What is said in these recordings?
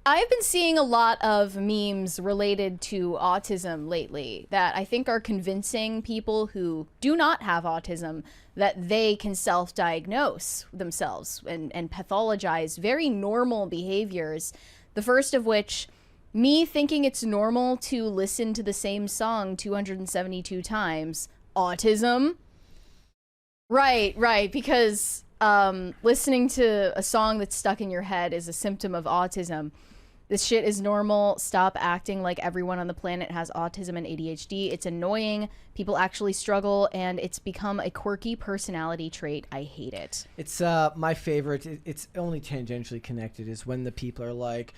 I've been seeing a lot of memes related to autism lately that I think are convincing people who do not have autism that they can self-diagnose themselves and pathologize very normal behaviors. The first of which, me thinking it's normal to listen to the same song 272 times. Autism? Right, because listening to a song that's stuck in your head is a symptom of autism. This shit is normal. Stop acting like everyone on the planet has autism and ADHD. It's annoying. People actually struggle, and it's become a quirky personality trait. I hate it. It's my favorite. It's only tangentially connected is when the people are like,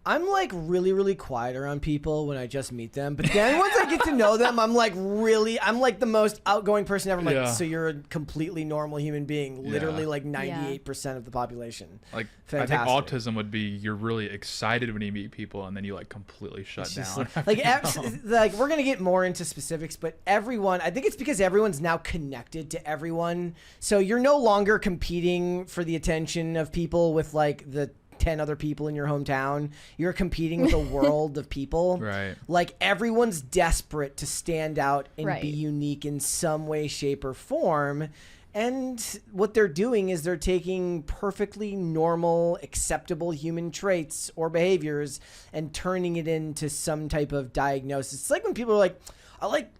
I'm like really, really quiet around people when I just meet them. But then once I get to know them, I'm like the most outgoing person ever. I'm like, so you're a completely normal human being, literally like 98% of the population. Like, fantastic. I think autism would be you're really excited when you meet people and then you like completely shut down. Like we're going to get more into specifics, but everyone, I think it's because everyone's now connected to everyone. So you're no longer competing for the attention of people with like the 10 other people in your hometown. You're competing with a world of people. Right. Like everyone's desperate to stand out and be unique in some way, shape, or form. And what they're doing is they're taking perfectly normal, acceptable human traits or behaviors and turning it into some type of diagnosis. It's like when people are like, I like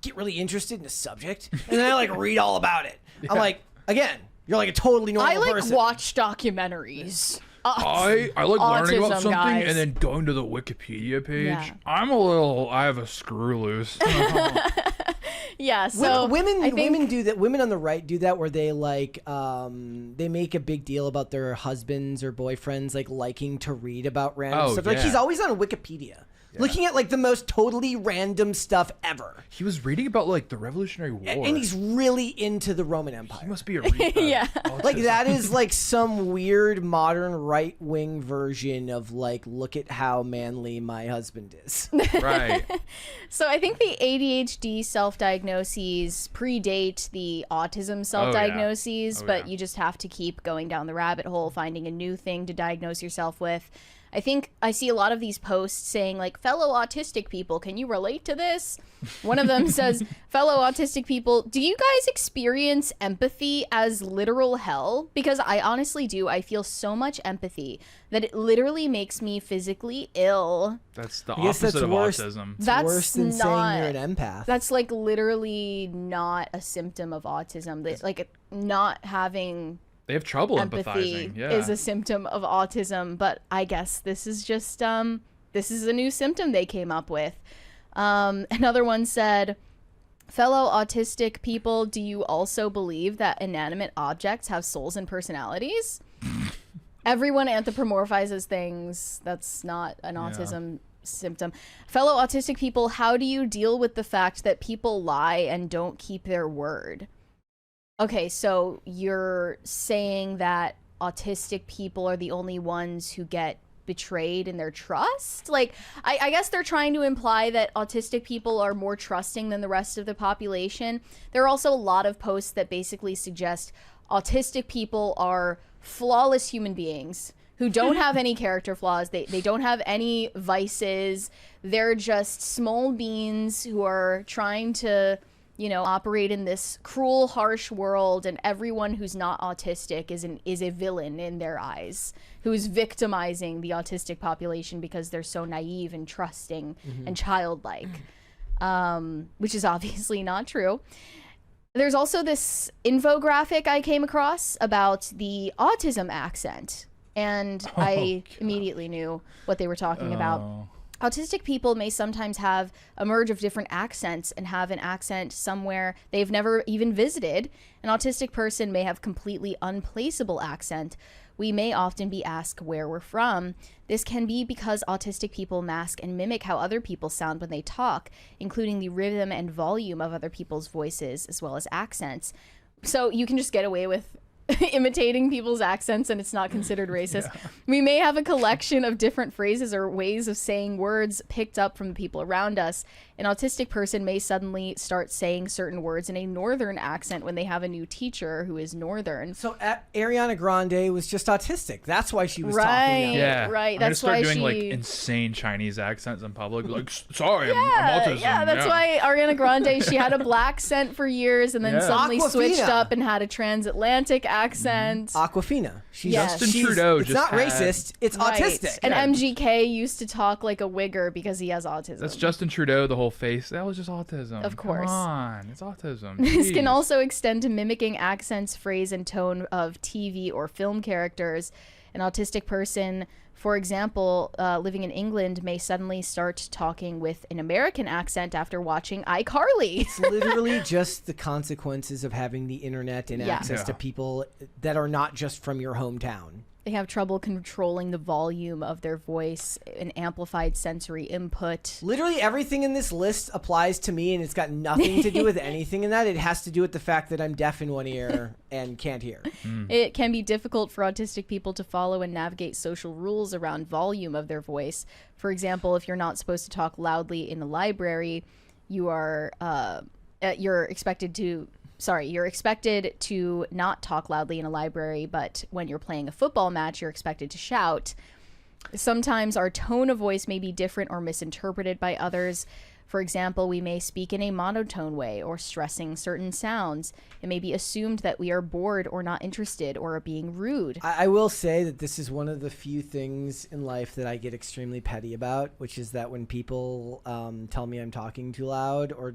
get really interested in a subject and then I like read all about it. Yeah. I'm like, again, you're like a totally normal person. I like watch documentaries. I like learning about something guys. and then going to the Wikipedia page. Yeah. I have a screw loose. Yeah, so women do that. Women on the right do that where they like they make a big deal about their husbands or boyfriends like liking to read about random stuff. Like he's always on Wikipedia. Yeah. Looking at like the most totally random stuff ever. He was reading about like the Revolutionary War. And he's really into the Roman Empire. He must be a yeah. Like that is like some weird modern right-wing version of like, look at how manly my husband is. Right. So I think the ADHD self-diagnoses predate the autism self-diagnoses, but you just have to keep going down the rabbit hole, finding a new thing to diagnose yourself with. I think I see a lot of these posts saying like, fellow autistic people, can you relate to this? One of them says, fellow autistic people, do you guys experience empathy as literal hell? Because I honestly do. I feel so much empathy that it literally makes me physically ill. That's the opposite of autism. That's worse than saying you're an empath. That's like literally not a symptom of autism. Like not having... They have trouble empathy empathizing. Yeah. is a symptom of autism, but I guess this is just this is a new symptom they came up with. Another one said, fellow autistic people, do you also believe that inanimate objects have souls and personalities? Everyone anthropomorphizes things. That's not an autism symptom. Fellow autistic people, how do you deal with the fact that people lie and don't keep their word? Okay, so you're saying that autistic people are the only ones who get betrayed in their trust? Like, I guess they're trying to imply that autistic people are more trusting than the rest of the population. There are also a lot of posts that basically suggest autistic people are flawless human beings who don't have any character flaws. They don't have any vices. They're just small beings who are trying to... operate in this cruel, harsh world, and everyone who's not autistic is a villain in their eyes, who's victimizing the autistic population because they're so naive and trusting and childlike, which is obviously not true. There's also this infographic I came across about the autism accent, and I immediately knew what they were talking about. Autistic people may sometimes have a merge of different accents and have an accent somewhere they've never even visited. An autistic person may have completely unplaceable accent. We may often be asked where we're from. This can be because autistic people mask and mimic how other people sound when they talk, including the rhythm and volume of other people's voices, as well as accents. So you can just get away with imitating people's accents and it's not considered racist. Yeah. We may have a collection of different phrases or ways of saying words picked up from the people around us. An autistic person may suddenly start saying certain words in a northern accent when they have a new teacher who is northern. So Ariana Grande was just autistic. That's why she was right, talking. Yeah, right. That's why doing she... like insane Chinese accents in public. Like, sorry, I'm autism. Yeah, that's why Ariana Grande, she had a black accent for years and then suddenly switched up and had a transatlantic accent. Aquafina. Justin Trudeau. It's not racist. It's autistic. And MGK used to talk like a wigger because he has autism. That's Justin Trudeau. The whole face. That was just autism. Of course. Come on, it's autism. This can also extend to mimicking accents, phrase, and tone of TV or film characters. An autistic person, for example, living in England, may suddenly start talking with an American accent after watching iCarly. It's literally just the consequences of having the internet and access to people that are not just from your hometown. They have trouble controlling the volume of their voice, an amplified sensory input. Literally everything in this list applies to me, and it's got nothing to do with anything in that. It has to do with the fact that I'm deaf in one ear and can't hear. It can be difficult for autistic people to follow and navigate social rules around volume of their voice. For example, if you're not supposed to talk loudly in the library, you're expected to not talk loudly in a library, but when you're playing a football match, you're expected to shout. Sometimes our tone of voice may be different or misinterpreted by others. For example, we may speak in a monotone way or stressing certain sounds. It may be assumed that we are bored or not interested or are being rude. I will say that this is one of the few things in life that I get extremely petty about, which is that when people tell me I'm talking too loud, or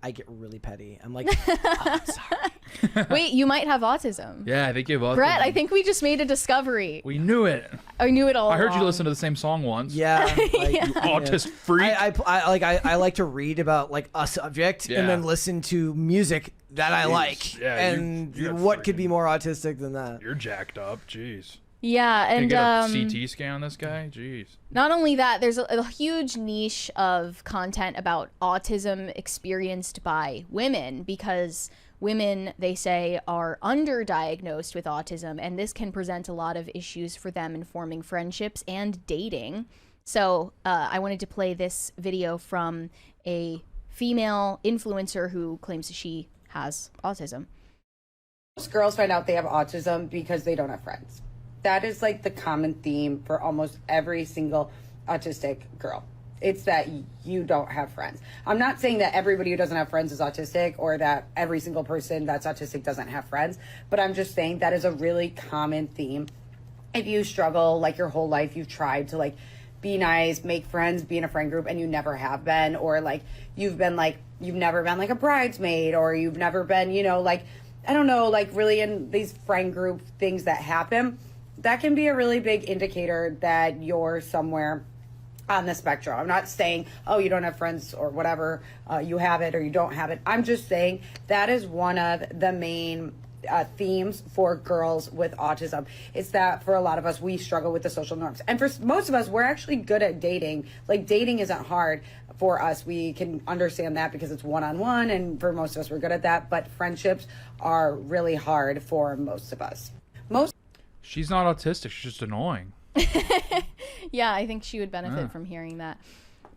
I get really petty. I'm like, oh, I'm sorry. Wait, you might have autism. Yeah, I think you have autism. Brett, I think we just made a discovery. We knew it. I knew it all I heard along. you listen to the same song once. Yeah. Like, You autist freak. I like to read about like a subject and then listen to music that I like. Yeah, and you're what could be more autistic than that? You're jacked up. Jeez. Yeah, Can you and get a CT scan on this guy? Jeez. not only that, there's a huge niche of content about autism experienced by women, because women, they say, are underdiagnosed with autism, and this can present a lot of issues for them in forming friendships and dating. So I wanted to play this video from a female influencer who claims she has autism. Most girls find out they have autism because they don't have friends. That is like the common theme for almost every single autistic girl. It's that you don't have friends. I'm not saying that everybody who doesn't have friends is autistic, or that every single person that's autistic doesn't have friends, but I'm just saying that is a really common theme. If you struggle like your whole life, you've tried to like be nice, make friends, be in a friend group, and you never have been, or like you've never been like a bridesmaid, or you've never been, like, I don't know, like really in these friend group things that happen, that can be a really big indicator that you're somewhere on the spectrum. I'm not saying, oh, you don't have friends or whatever, you have it or you don't have it. I'm just saying that is one of the main themes for girls with autism. It's that for a lot of us, we struggle with the social norms. And for most of us, we're actually good at dating. Like, dating isn't hard for us. We can understand that because it's one-on-one, and for most of us, we're good at that. But friendships are really hard for most of us. She's not autistic. She's just annoying. Yeah, I think she would benefit from hearing that.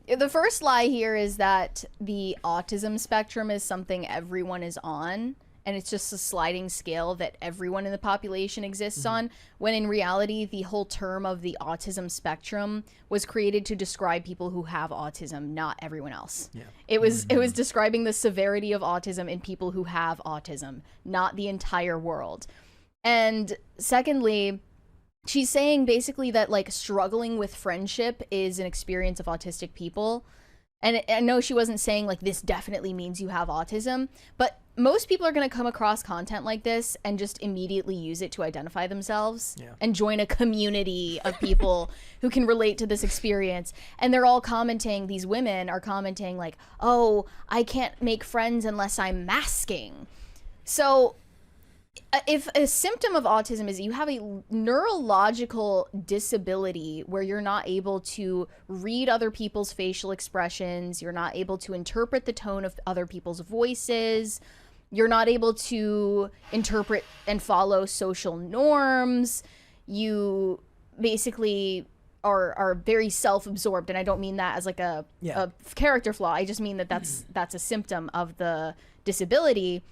The first lie here is that the autism spectrum is something everyone is on, and it's just a sliding scale that everyone in the population exists on, when in reality, the whole term of the autism spectrum was created to describe people who have autism, not everyone else. Yeah. It was describing the severity of autism in people who have autism, not the entire world. And secondly, she's saying basically that like struggling with friendship is an experience of autistic people. And I know she wasn't saying like this definitely means you have autism, but most people are going to come across content like this and just immediately use it to identify themselves and join a community of people who can relate to this experience. And they're all commenting, these women are commenting like, oh, I can't make friends unless I'm masking. So if a symptom of autism is you have a neurological disability where you're not able to read other people's facial expressions, you're not able to interpret the tone of other people's voices, you're not able to interpret and follow social norms. You basically are very self-absorbed, and I don't mean that as like a character flaw. I just mean that that's a symptom of the disability.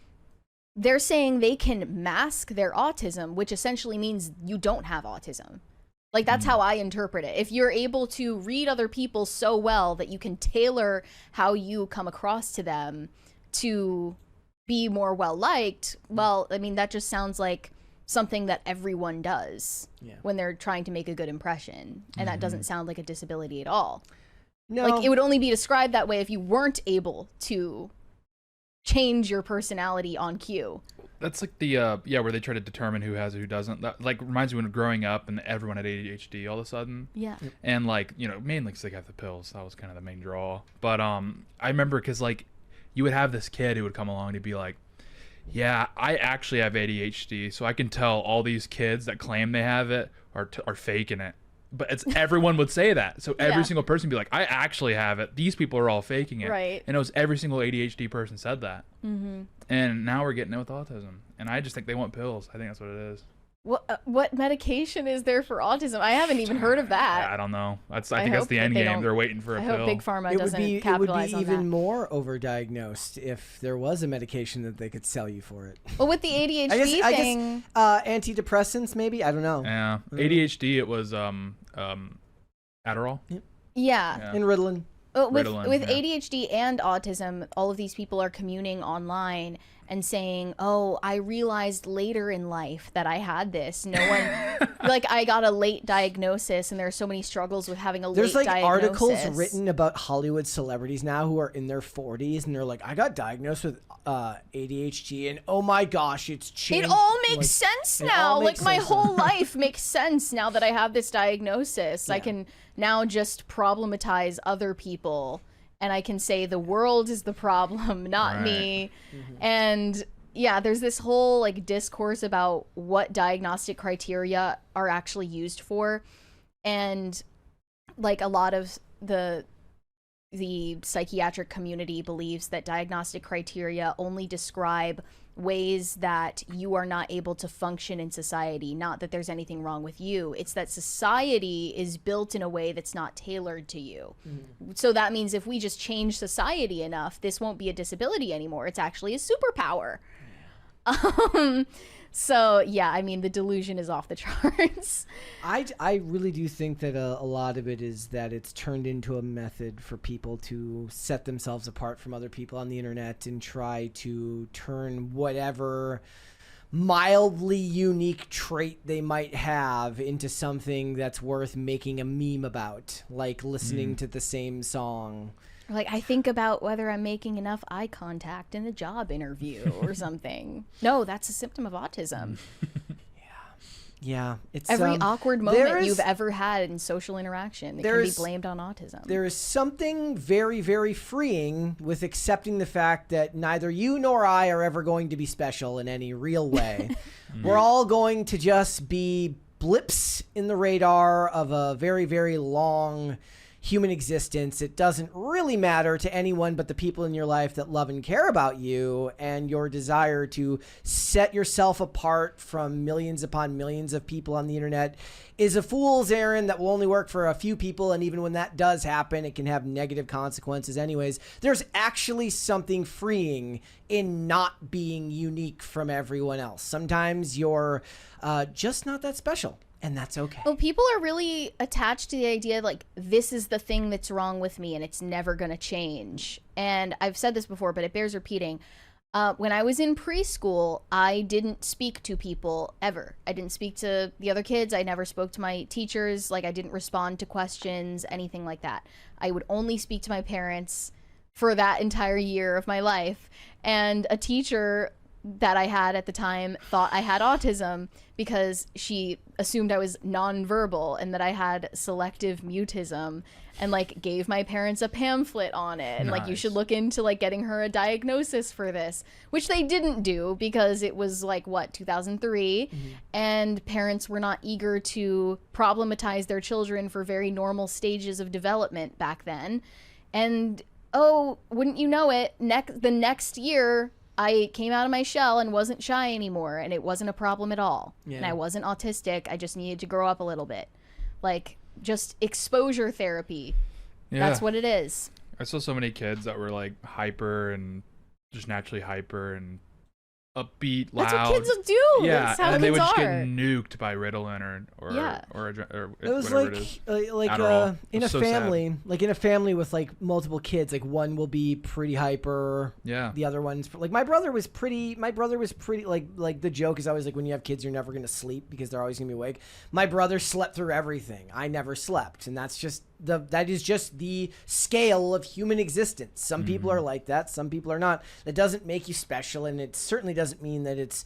They're saying they can mask their autism, which essentially means you don't have autism. Like, that's how I interpret it. If you're able to read other people so well that you can tailor how you come across to them to be more well-liked, well, I mean, that just sounds like something that everyone does when they're trying to make a good impression. And that doesn't sound like a disability at all. No. Like, it would only be described that way if you weren't able to change your personality on cue. That's like the where they try to determine who has it, who doesn't. That like reminds me when growing up and everyone had ADHD all of a sudden. Yeah. And like, you know, mainly because they got the pills. That was kind of the main draw. But I remember because like you would have this kid who would come along to be like, yeah, I actually have ADHD, so I can tell all these kids that claim they have it are faking it. But it's everyone would say that. So every single person would be like, I actually have it. These people are all faking it. Right. And it was every single ADHD person said that. Mm-hmm. And now we're getting it with autism. And I just think they want pills. I think that's what it is. What medication is there for autism? I haven't even heard of that. I don't know. I think that's the end game. They're waiting for a pill. I hope Big Pharma doesn't capitalize on that. It would be even more overdiagnosed if there was a medication that they could sell you for it. Well, with the ADHD I guess antidepressants, maybe? I don't know. Yeah. ADHD, it was Adderall. Yeah. And Ritalin. With ADHD and autism, all of these people are communing online and saying, oh, I realized later in life that I had this. No one, like, I got a late diagnosis, and there are so many struggles with having a late diagnosis. There's like articles written about Hollywood celebrities now who are in their 40s, and they're like, I got diagnosed with ADHD, and oh my gosh, it's changed. It all makes sense now. Like, my whole life makes sense now that I have this diagnosis. Yeah. I can now just problematize other people, and I can say the world is the problem, not me. Mm-hmm. And yeah, there's this whole like discourse about what diagnostic criteria are actually used for. And like a lot of the psychiatric community believes that diagnostic criteria only describe ways that you are not able to function in society, not that there's anything wrong with you. It's that society is built in a way that's not tailored to you. Mm-hmm. So that means if we just change society enough, this won't be a disability anymore. It's actually a superpower. So yeah, I mean, the delusion is off the charts. I really do think that a lot of it is that it's turned into a method for people to set themselves apart from other people on the internet and try to turn whatever mildly unique trait they might have into something that's worth making a meme about, like listening to the same song. Like, I think about whether I'm making enough eye contact in a job interview or something. No, that's a symptom of autism. Yeah. It's every awkward moment you've ever had in social interaction, it can be blamed on autism. There is something very, very freeing with accepting the fact that neither you nor I are ever going to be special in any real way. We're all going to just be blips in the radar of a very, very long human existence. It doesn't really matter to anyone but the people in your life that love and care about you, and your desire to set yourself apart from millions upon millions of people on the internet is a fool's errand that will only work for a few people, and even when that does happen, it can have negative consequences anyways. There's actually something freeing in not being unique from everyone else. Sometimes you're just not that special. And that's okay. Well, people are really attached to the idea like, this is the thing that's wrong with me and it's never going to change. And I've said this before, but it bears repeating. When I was in preschool, I didn't speak to people ever. I didn't speak to the other kids. I never spoke to my teachers. Like, I didn't respond to questions, anything like that. I would only speak to my parents for that entire year of my life. And a teacher that I had at the time thought I had autism because she assumed I was nonverbal and that I had selective mutism, and like gave my parents a pamphlet on it and like, you should look into like getting her a diagnosis for this, which they didn't do because it was like 2003 and parents were not eager to problematize their children for very normal stages of development back then. And oh, wouldn't you know it, the next year I came out of my shell and wasn't shy anymore, and it wasn't a problem at all. Yeah. And I wasn't autistic. I just needed to grow up a little bit. Like, just exposure therapy. Yeah. That's what it is. I saw so many kids that were like hyper and just naturally hyper and upbeat, loud. That's what kids will do. Yeah, That's how and they would just are. get nuked by Ritalin or it was whatever it is. In a so family, like in a family with like multiple kids, like one will be pretty hyper. Yeah. The other one's like my brother was pretty like the joke is always like when you have kids you're never going to sleep because they're always going to be awake. My brother slept through everything. I never slept, and that's just that is just the scale of human existence. Some people are like that, some people are not. That doesn't make you special, and it certainly doesn't mean that it's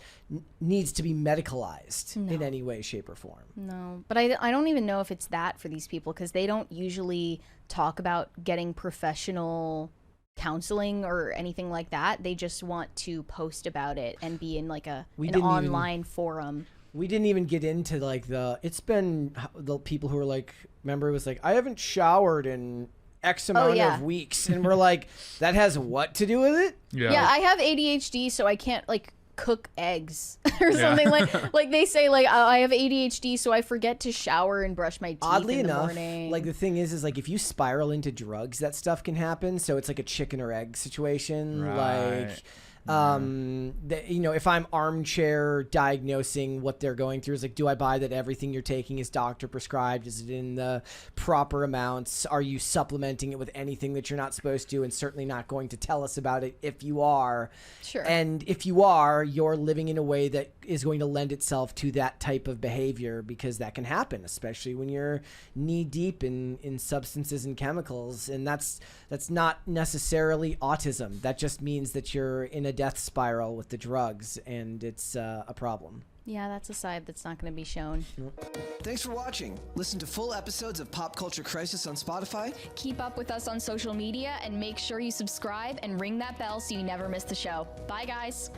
needs to be medicalized in any way, shape, or form. No, but I don't even know if it's that for these people because they don't usually talk about getting professional counseling or anything like that. They just want to post about it and be in like an online forum. We didn't even get into like it's been the people who are like, remember it was like, I haven't showered in X amount of weeks. And we're like, that has what to do with it? Yeah, I have ADHD, so I can't like cook eggs or something like they say like I have ADHD, so I forget to shower and brush my teeth. Oddly in the enough, morning. like the thing is like if you spiral into drugs, that stuff can happen. So it's like a chicken or egg situation. Right. Like if I'm armchair diagnosing what they're going through, is like, do I buy that everything you're taking is doctor prescribed? Is it in the proper amounts? Are you supplementing it with anything that you're not supposed to, and certainly not going to tell us about it if you are? Sure. And if you are, you're living in a way that is going to lend itself to that type of behavior, because that can happen, especially when you're knee deep in substances and chemicals. And that's not necessarily autism. That just means that you're in a death spiral with the drugs, and it's a problem. Yeah, that's a side that's not going to be shown. Thanks for watching. Listen to full episodes of Pop Culture Crisis on Spotify. Keep up with us on social media and make sure you subscribe and ring that bell so you never miss the show. Bye, guys.